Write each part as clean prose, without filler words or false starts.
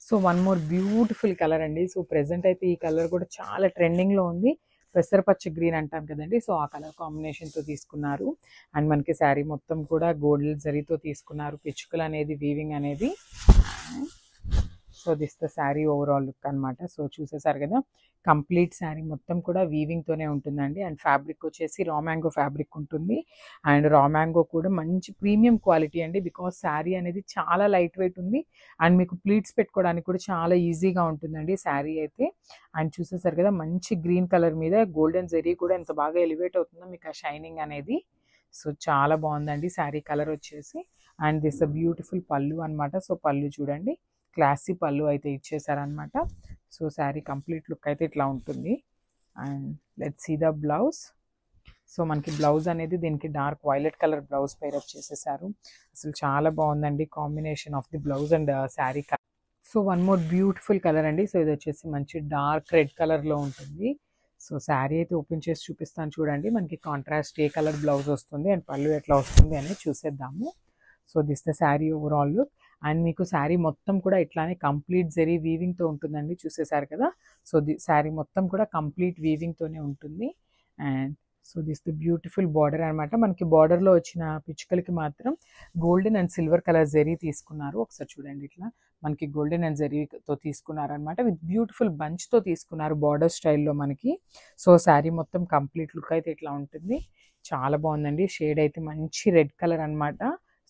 So one more beautiful colour అండి. So present అయితే ఈ కలర్ కూడా చాలా ట్రెండింగ్లో ఉంది. పెసరపచ్చ గ్రీన్ అంటాం కదండి, సో ఆ కలర్ కాంబినేషన్తో తీసుకున్నారు. అండ్ మనకి శారీ మొత్తం కూడా గోల్డ్ జరీతో తీసుకున్నారు, పిచ్చుకలు అనేది వీవింగ్ అనేది. So this the sari overall look అనమాట. సో చూసేసారు కదా, కంప్లీట్ శారీ మొత్తం కూడా వీవింగ్తోనే ఉంటుందండి. అండ్ ఫ్యాబ్రిక్ వచ్చేసి రా మ్యాంగో ఫ్యాబ్రిక్ ఉంటుంది. అండ్ రా మ్యాంగో కూడా మంచి ప్రీమియం క్వాలిటీ అండి, బికాస్ శారీ అనేది చాలా లైట్ వెయిట్ ఉంది. అండ్ మీకు ప్లీట్స్ పెట్టుకోవడానికి కూడా చాలా ఈజీగా ఉంటుందండి శారీ అయితే. అండ్ చూసేసారు కదా, మంచి గ్రీన్ కలర్ మీద గోల్డెన్ జరీ కూడా ఎంత బాగా ఎలివేట్ అవుతుందో మీకు ఆ షైనింగ్ అనేది. సో చాలా బాగుందండి శారీ కలర్ వచ్చేసి. And this a beautiful pallu అనమాట. సో పళ్ళు చూడండి, క్లాసీ పళ్ళు అయితే ఇచ్చేసారనమాట. సో శారీ కంప్లీట్ లుక్ అయితే ఇట్లా ఉంటుంది. And let's see the blouse. So మనకి బ్లౌజ్ అనేది దీనికి dark violet colour blouse pair up చేసేసారు. అసలు చాలా బాగుందండి combination of the blouse and sari. So one more beautiful colour అండి. సో ఇది వచ్చేసి మంచి డార్క్ రెడ్ కలర్లో ఉంటుంది. సో శారీ అయితే ఓపెన్ చేసి చూపిస్తాను చూడండి, మనకి కాంట్రాస్ట్ ఏ కలర్ బ్లౌజ్ వస్తుంది అండ్ పళ్ళు ఎట్లా వస్తుంది అనేది చూసేద్దాము. So this the sari overall look. And మీకు శారీ మొత్తం కూడా ఇట్లానే కంప్లీట్ జరీ వీవింగ్తో ఉంటుందండి, చూసేసారు కదా. సో శారీ మొత్తం కూడా కంప్లీట్ వీవింగ్తోనే ఉంటుంది. And so this the beautiful border అనమాట. మనకి బార్డర్లో వచ్చిన పిచ్చుకలకి మాత్రం golden and silver colour zari తీసుకున్నారు. ఒకసారి చూడండి, ఇట్లా మనకి గోల్డెన్ అండ్ జరీతో తీసుకున్నారనమాట. విత్ బ్యూటిఫుల్ బంచ్తో తీసుకున్నారు బార్డర్ స్టైల్లో మనకి. సో శారీ మొత్తం కంప్లీట్ లుక్ అయితే ఇట్లా ఉంటుంది. చాలా బాగుందండి. షేడ్ అయితే మంచి రెడ్ కలర్ అనమాట.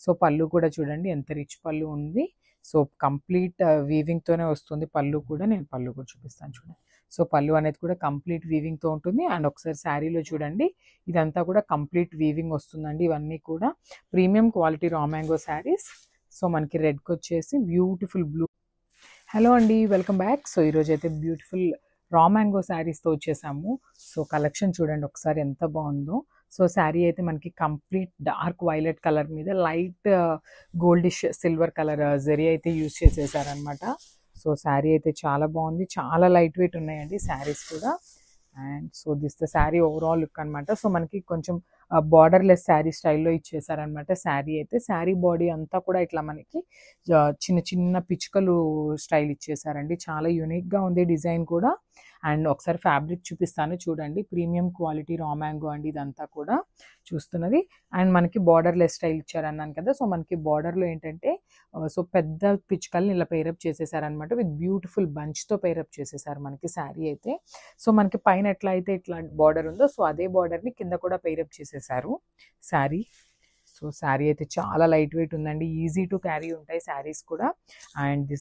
సో పళ్ళు కూడా చూడండి ఎంత రిచ్ పళ్ళు ఉంది. సో కంప్లీట్ వీవింగ్తోనే వస్తుంది పళ్ళు కూడా. నేను పళ్ళు కూడా చూపిస్తాను చూడండి. సో పళ్ళు అనేది కూడా కంప్లీట్ వీవింగ్తో ఉంటుంది. అండ్ ఒకసారి శారీలో చూడండి, ఇదంతా కూడా కంప్లీట్ వీవింగ్ వస్తుందండి. ఇవన్నీ కూడా premium quality raw mango saris. So మనకి రెడ్కి వచ్చేసి బ్యూటిఫుల్ బ్లూ. హలో అండి, వెల్కమ్ బ్యాక్. సో ఈరోజు అయితే బ్యూటిఫుల్ రా మ్యాంగో శారీస్తో వచ్చేసాము. సో కలెక్షన్ చూడండి ఒకసారి ఎంత బాగుందో. సో శారీ అయితే మనకి కంప్లీట్ డార్క్ వైలెట్ కలర్ మీద light goldish silver colour zari అయితే యూజ్ చేసేసారనమాట. సో శారీ అయితే చాలా బాగుంది, చాలా లైట్ వెయిట్ ఉన్నాయండి శారీస్ కూడా. And so this the sari overall look అనమాట. సో మనకి కొంచెం బార్డర్లెస్ శారీ స్టైల్లో ఇచ్చేసారనమాట శారీ అయితే. శారీ బాడీ అంతా కూడా ఇట్లా మనకి చిన్న చిన్న పిచ్చుకలు స్టైల్ ఇచ్చేసారండి. చాలా యూనిక్గా ఉంది డిజైన్ కూడా. అండ్ ఒకసారి ఫ్యాబ్రిక్ చూపిస్తాను చూడండి, ప్రీమియం క్వాలిటీ రా మ్యాంగో అండి ఇదంతా కూడా చూస్తున్నది. అండ్ మనకి బార్డర్లెస్ స్టైల్ ఇచ్చారన్నాను కదా. సో మనకి బార్డర్లో ఏంటంటే సో పెద్ద పిచ్చుకల్ని ఇలా పేరప్ చేసేసారనమాట. విత్ బ్యూటిఫుల్ బంచ్తో పేరప్ చేసేసారు మనకి శారీ అయితే. సో మనకి పైన ఎట్లా అయితే ఇట్లా బార్డర్ ఉందో, సో అదే బార్డర్ని కింద కూడా పేరప్ చేసేసారు శారీ. సో శారీ అయితే చాలా లైట్ వెయిట్ ఉందండి, ఈజీ టు క్యారీ ఉంటాయి శారీస్ కూడా. అండ్